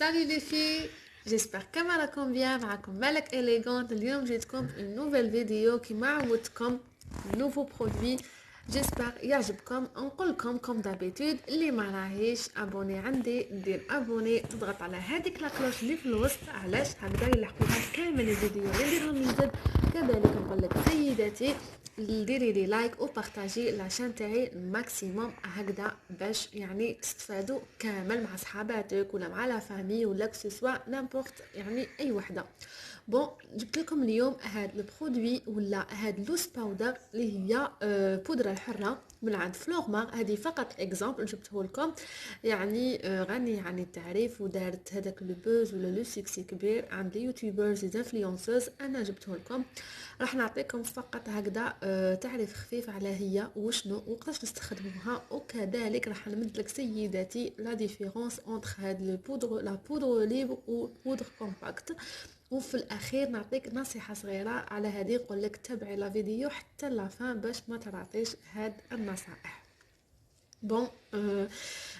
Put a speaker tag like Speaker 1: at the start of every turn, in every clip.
Speaker 1: Salut les filles, j'espère كما راكم bien. معكم ملك élégante. اليوم جيتكم une nouvelle vidéo كيما عودتكم nouveau produit. j'espère يعجبكم. نقولكم كوم دابيتود اللي ما راهيش ابوني عندي دير ابوني، تضغط على هذيك لاكلوش اللي في الوسط. علاش هكذا يلحقوها كامل الفيديو اللي نديرهم من جد. كذلك نقولك سيداتي ديري لي لايك وبارطاجي لاشين تاعي الماكسيموم هكذا باش يعني تستفادوا كامل مع صحاباتك ولا مع لا فامي ولا كسوا نامبورت، يعني اي وحده. بون جبت لكم اليوم هاد البرودوي ولا هاد لوس باودر اللي هي بودره الحره من عند فلورمار. هذه فقط اكزامبل جبته لكم، يعني غني عن التعريف ودارت هذاك لو بوز ولا لو سيكسي كبير عند اليوتيوبرز الانفلونسرز. انا جبته لكم، راح نعطيكم فقط هكذا تعريف خفيف على هي وشنو وقتاش نستخدموها، وكذلك راح نمد لك سيداتي لا ديفيرونس اونتر هاد لو بودر لا بودر ليبر و بودر كومباكت. وفي الاخير نعطيك نصيحه صغيره على هذه، نقول لك تابعي لا فيديو حتى لا فان باش ما تراطيش هاد النصائح. بون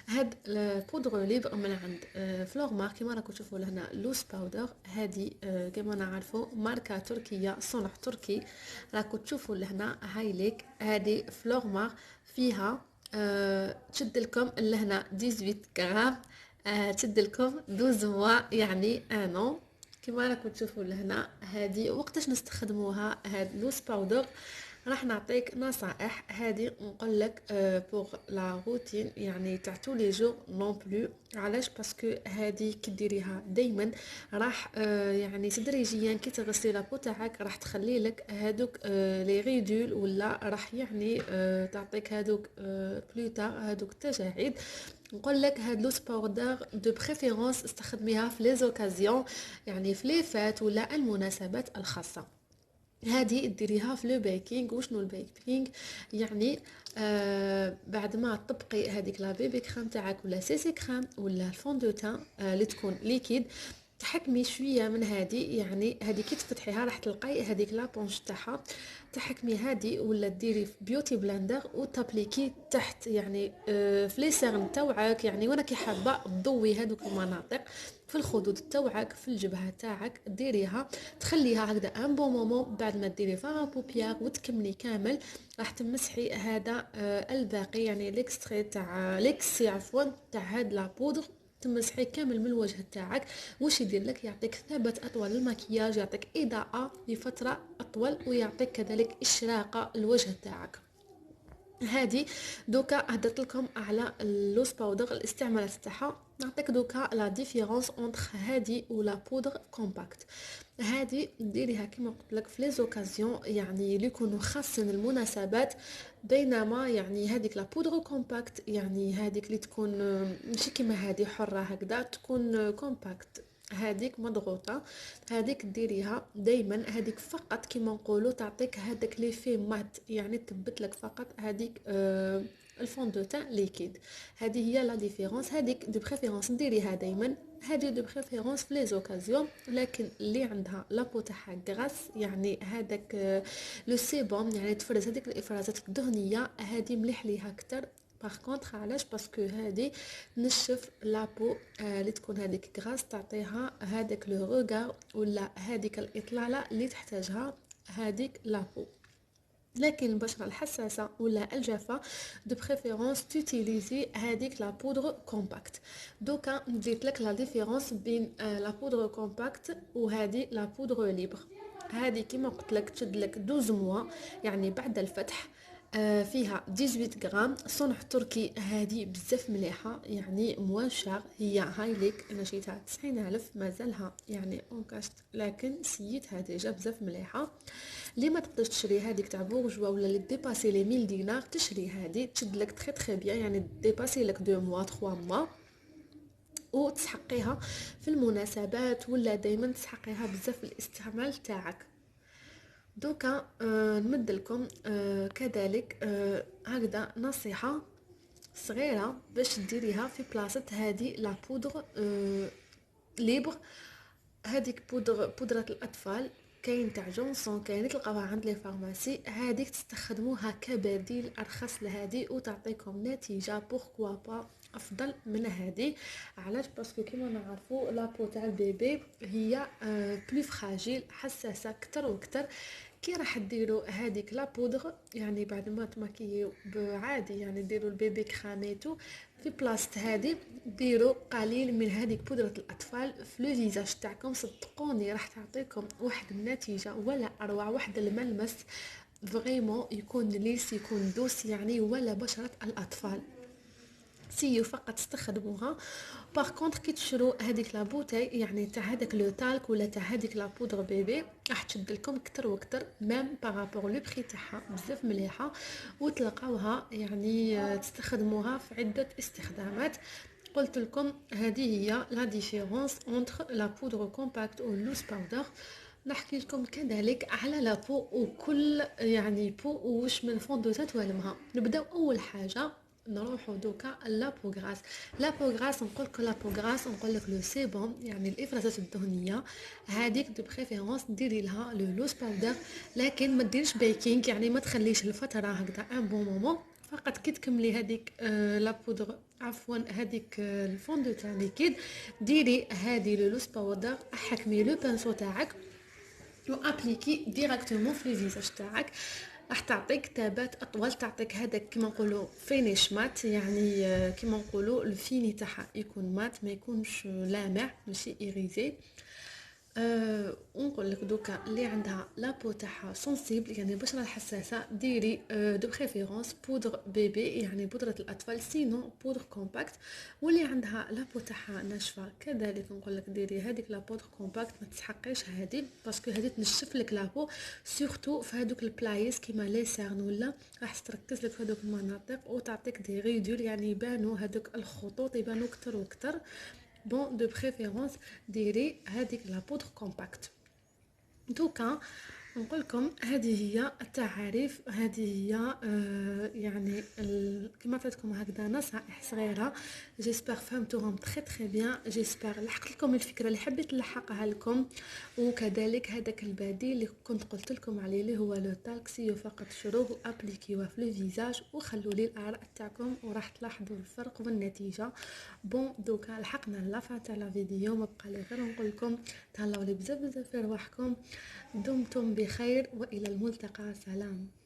Speaker 1: هاد البودر ليبر من عند فلورمار كيما راكم تشوفوا لهنا لوس باودر. هادي كيما نعرفوا ماركه تركيه، صنع تركي. راكم تشوفوا لهنا هايليك هادي فلورمار فيها تشد لكم لهنا 18 غرام، تشد لكم 12 موا يعني انو. كما راكم تشوفوا لهنا هذه وقتاش نستخدموها هاد لوس باودر. راح نعطيك نصائح. هذه نقول لك بوغ لا روتين يعني تاع تو لي جور نون بلو. علاش؟ باسكو هذه كديريها دائما راح يعني تدريجيا كي تغسلي لابو تاعك راح تخلي لك هذوك لي ريدول ولا راح يعني تعطيك هذوك بلوتار هذوك التجاعيد. نقول لك هاد لوس باودر دو بريفيرونس استخدميها في لي زوكازيون، يعني في لي فات ولا المناسبات الخاصه. هذه ديريها في لو بيكينغ. وشنو البيكينغ؟ يعني بعد ما تطبقي هذيك لا بيبي كريم تاعك ولا سيسي كريم ولا الفون دو تان اللي تكون ليكيد، تحكمي شويه من هذه. يعني هذه كي تفتحيها راح تلقاي هذيك لابونج تاعها، تحكمي هذه ولا ديري في بيوتي بلندر وتابليكي تحت يعني في لي سيرن تاوعك، يعني وانا كي حابه تضوي هذوك المناطق في الخدود تاوعك في الجبهه تاعك ديريها، تخليها هكذا ان بون مومون. بعد ما ديري فارا بوبيير وتكملي كامل راح تمسحي هذا الباقي يعني ليكستري تاع ليكسي عفوا تاع هاد لا بودر، تمسحي كامل من الوجه تاعك. واش يدير لك؟ يعطيك ثبات اطول للمكياج، يعطيك اضاءه لفتره اطول، ويعطيك كذلك اشراقه الوجه تاعك. هذه دوكا هدرت لكم على اللوس باودر الاستعمالات تاعها. نعطيك دوكا لا ديفيرونس اونتر هذه ولا بودر كومباكت. هذه ديريها كما قلت لك في لي زوكازيون يعني اللي يكونوا خاصين المناسبات، بينما يعني هذيك لا بودر كومباكت يعني هذيك اللي تكون ماشي كيما هذه حره هكذا، تكون كومباكت هذيك مضغوطه. هذيك ديريها دائما، هذيك فقط كيما نقولوا تعطيك هذاك لي في مات، يعني تثبت لك فقط هذيك الفون دو تان ليكيد. هذه هي لا ديفيرونس. هذيك دو بريفيرونس نديريها دائما، هذه دو بريفيرونس في لي زوكازيون. لكن اللي عندها لابو تاعها غراس يعني هذاك لو سيبوم يعني تفرز هذيك الافرازات الدهنيه، هذه مليح ليها اكثر. باغ كونطخ علاش؟ باسكو هذه نشف لابو اللي تكون هذيك غراس، تعطيها هذاك لو روغار ولا هذيك الاطلاله اللي تحتاجها هذيك لابو. لكن البشره الحساسه ولا الجافه دو بريفيرونس توتيليزي هذيك لا بودر كومباكت. دوكا نزيد لك لا ديفيرونس بين لا بودر كومباكت وهذه لا بودر ليبر. هذه كيما قلت لك تشد لك 12 موا يعني بعد الفتح. فيها 18 غرام، صنع تركي. هذه بزاف مليحه يعني مواشر. هي هايليك انا شريتها 90,000 مازالها يعني اونكاشت، لكن سيتها ديجا بزاف مليحه. اللي ما تقدرش تشري هذيك تاع بورجوا ولا اللي ديباسي لي 1000 دينار تشري هذه، تشد لك تري تري بيان يعني ديباسي لك 2 موا 3 موا، وتسحقيها في المناسبات ولا دائما تسحقيها بزاف في الاستعمال تاعك. دوكا نمد لكم كذلك هكذا نصيحه صغيره باش ديريها في بلاصه هذه لا بودر ليبر. هذيك بودرة الأطفال كاين تاع جونسون، كاين تلقاوها عند لي فارماسي، هذيك تستخدموها كبديل ارخص لهذه وتعطيكم نتيجه بوركوا با افضل من هذه. علاش؟ باسكو كيما نعرفوا لابو تاع البيبي هي بلو فراجيل، حساسه اكثر واكثر. كي راح ديروا هذيك لا بودغ، يعني بعد ما تماكيو عادي، يعني ديروا البيبي كراميتو، في بلاصه هذه ديروا قليل من هذيك بودره الاطفال في لو فيزاج تاعكم، صدقوني راح تعطيكم واحد النتيجه ولا اروع، واحد الملمس فريمون يكون ليس، يكون دوس يعني، ولا بشره الاطفال. سيو فقط تستخدموها. باغ كونطخ كي تشرو هذيك لا بوتاي يعني تاع هذاك لو تالك ولا تاع هذيك لا بودر بيبي، راح تشد لكم كتر وكتر، ميم بارابور لو بري تاعها بزاف مليحه، وتلقاوها يعني تستخدموها في عده استخدامات. قلت لكم هذه هي لا ديفيرونس اونتر لا بودر كومباكت و لوز باودر. نحكي لكم كذلك على لا بو، وكل يعني بو واش من فوندوتات والمها. نبداو اول حاجه نروحو دوكا لابو غراس. لابو غراس نقول لك لابو غراس، نقول لك لو سيبوم يعني الافرازات الدهنيه، هذيك دو بريفيرونس ديري لها لو لوز باودر، لكن ما ديرش بيكينغ يعني ما تخليش الفتره هكذا ان بون مومون. فقط كي تكملي هذيك لا بودر، عفوا هذيك الفوندو تاع ليكيد، ديري هذه لو لوز باودر، حكمي لو بانسو تاعك و ابليكي ديراكتومون في لي فيزاج تاعك، راح تعطيك تابات اطول، تعطيك هذاك كيما نقولوا فينيش مات، يعني كيما نقولوا الفيني تاعها يكون مات، ما يكونش لامع ماشي ايريزي. ونقول لك دوكا اللي عندها لابو تاعها سنسيبل يعني البشره الحساسه، ديري دو بريفيرونس بودر بيبي يعني بودره الاطفال، سينو بودر كومباكت. واللي عندها لابو تاعها ناشفه كذلك نقول لك ديري هذيك لا بودر كومباكت، ما تسحقيش هذه باسكو هذه تنشف لك لابو، سورتو في هذوك البلايص كيما لي سيرن ولا، راح تركز لك في هذوك المناطق وتعطيك دي ريدول، يعني يبانوا هذوك الخطوط يبانوا كتر وكتر. بون دو بريفيرونس ديري هذيك لا بودر كومباكت. دوكا نقول لكم هذه هي التعاريف، هذه هي يعني كما عطيتكم هكذا نصائح صغيره، جيسبر فهمتوهم تري تري بيان، جيسبر لحقت لكم الفكره اللي حبيت نلحقها لكم. وكذلك هذاك البديل اللي كنت قلت لكم عليه اللي هو لو تاكسي، فقط شروه وابليكيوه في لو فيزاج وخلوا لي الاراء تاعكم وراح تلاحظوا الفرق والنتيجه. بون دوكا لحقنا لافا تاع لا فيديو، ما بقى لي غير نقول لكم تهلاو لي بزاف بزاف في رواحكم، دمتم بخير والى الملتقى، سلام.